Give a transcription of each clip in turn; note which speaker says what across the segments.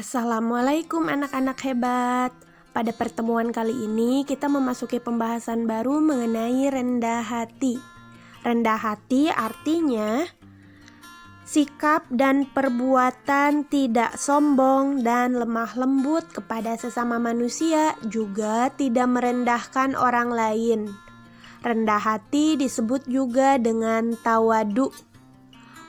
Speaker 1: Assalamualaikum anak-anak hebat. Pada pertemuan kali ini kita memasuki pembahasan baru mengenai rendah hati. Rendah hati artinya sikap dan perbuatan tidak sombong dan lemah lembut kepada sesama manusia, juga tidak merendahkan orang lain. Rendah hati disebut juga dengan tawadu.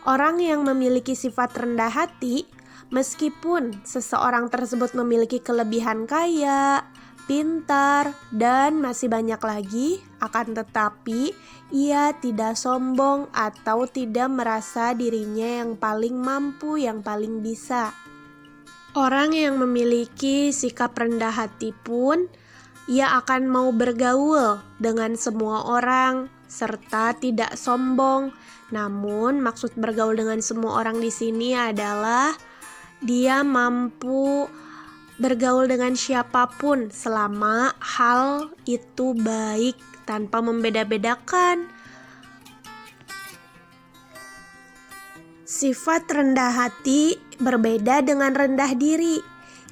Speaker 1: Orang yang memiliki sifat rendah hati, meskipun seseorang tersebut memiliki kelebihan kaya, pintar, dan masih banyak lagi, akan tetapi ia tidak sombong atau tidak merasa dirinya yang paling mampu, yang paling bisa. Orang yang memiliki sikap rendah hati pun, ia akan mau bergaul dengan semua orang, serta tidak sombong. Namun, maksud bergaul dengan semua orang di sini adalah dia mampu bergaul dengan siapapun selama hal itu baik tanpa membeda-bedakan. Sifat rendah hati berbeda dengan rendah diri.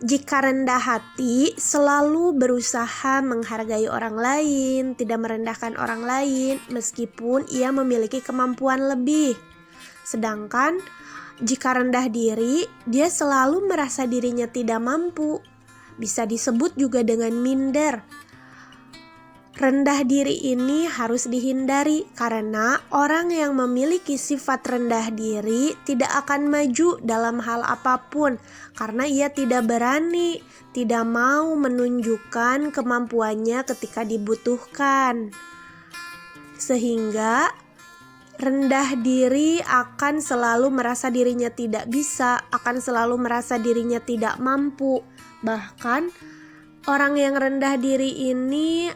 Speaker 1: Jika rendah hati selalu berusaha menghargai orang lain, tidak merendahkan orang lain meskipun ia memiliki kemampuan lebih. Sedangkan jika rendah diri, dia selalu merasa dirinya tidak mampu. Bisa disebut juga dengan minder. Rendah diri ini harus dihindari karena orang yang memiliki sifat rendah diri tidak akan maju dalam hal apapun karena ia tidak berani, tidak mau menunjukkan kemampuannya ketika dibutuhkan. Sehingga rendah diri akan selalu merasa dirinya tidak bisa, akan selalu merasa dirinya tidak mampu. Bahkan orang yang rendah diri ini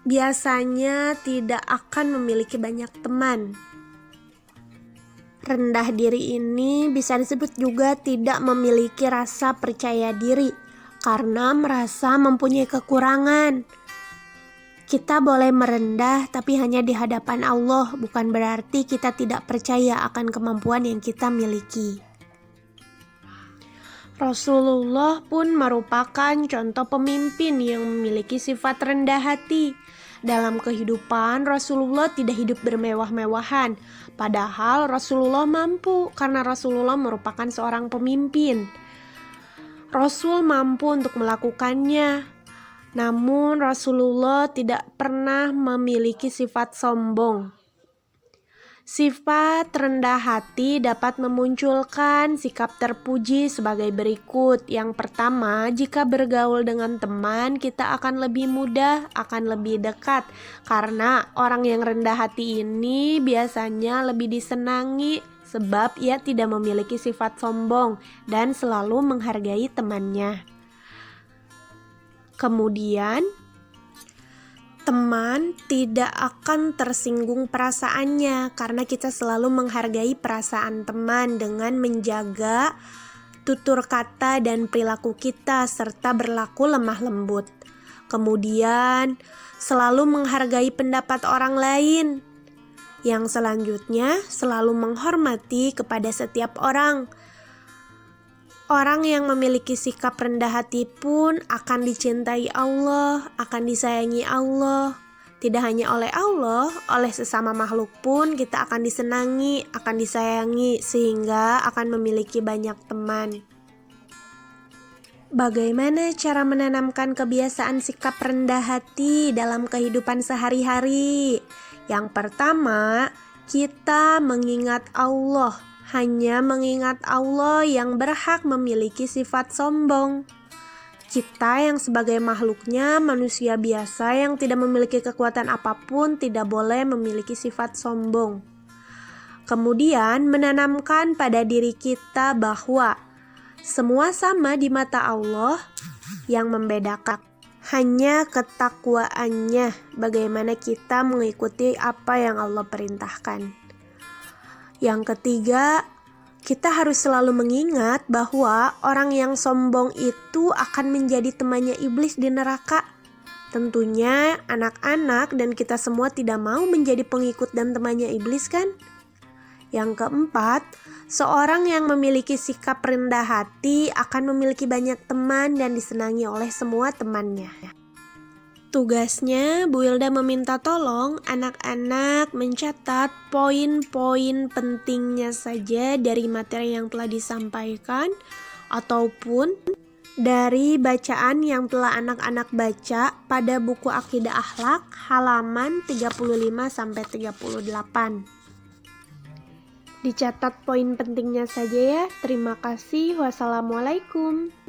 Speaker 1: biasanya tidak akan memiliki banyak teman. Rendah diri ini bisa disebut juga tidak memiliki rasa percaya diri karena merasa mempunyai kekurangan. Kita boleh merendah tapi hanya di hadapan Allah, bukan berarti kita tidak percaya akan kemampuan yang kita miliki. Rasulullah pun merupakan contoh pemimpin yang memiliki sifat rendah hati. Dalam kehidupan, Rasulullah tidak hidup bermewah-mewahan, padahal Rasulullah mampu karena Rasulullah merupakan seorang pemimpin. Rasul mampu untuk melakukannya. Namun Rasulullah tidak pernah memiliki sifat sombong. Sifat rendah hati dapat memunculkan sikap terpuji sebagai berikut. Yang pertama, jika bergaul dengan teman, kita akan lebih mudah, akan lebih dekat. Karena orang yang rendah hati ini biasanya lebih disenangi sebab ia tidak memiliki sifat sombong dan selalu menghargai temannya. Kemudian, teman tidak akan tersinggung perasaannya karena kita selalu menghargai perasaan teman dengan menjaga tutur kata dan perilaku kita serta berlaku lemah lembut. Kemudian, selalu menghargai pendapat orang lain. Yang selanjutnya, selalu menghormati kepada setiap orang. Orang yang memiliki sikap rendah hati pun akan dicintai Allah, akan disayangi Allah. Tidak hanya oleh Allah, oleh sesama makhluk pun kita akan disenangi, akan disayangi, sehingga akan memiliki banyak teman. Bagaimana cara menanamkan kebiasaan sikap rendah hati dalam kehidupan sehari-hari? Yang pertama, kita mengingat Allah. Hanya mengingat Allah yang berhak memiliki sifat sombong. Kita yang sebagai makhluknya manusia biasa yang tidak memiliki kekuatan apapun tidak boleh memiliki sifat sombong. Kemudian menanamkan pada diri kita bahwa semua sama di mata Allah, yang membedakan hanya ketakwaannya, bagaimana kita mengikuti apa yang Allah perintahkan. Yang ketiga, kita harus selalu mengingat bahwa orang yang sombong itu akan menjadi temannya iblis di neraka. Tentunya anak-anak dan kita semua tidak mau menjadi pengikut dan temannya iblis kan? Yang keempat, seorang yang memiliki sikap rendah hati akan memiliki banyak teman dan disenangi oleh semua temannya. Tugasnya, Bu Hilda meminta tolong anak-anak mencatat poin-poin pentingnya saja dari materi yang telah disampaikan ataupun dari bacaan yang telah anak-anak baca pada buku Aqidah Akhlak halaman 35-38. Dicatat poin pentingnya saja ya. Terima kasih. Wassalamualaikum.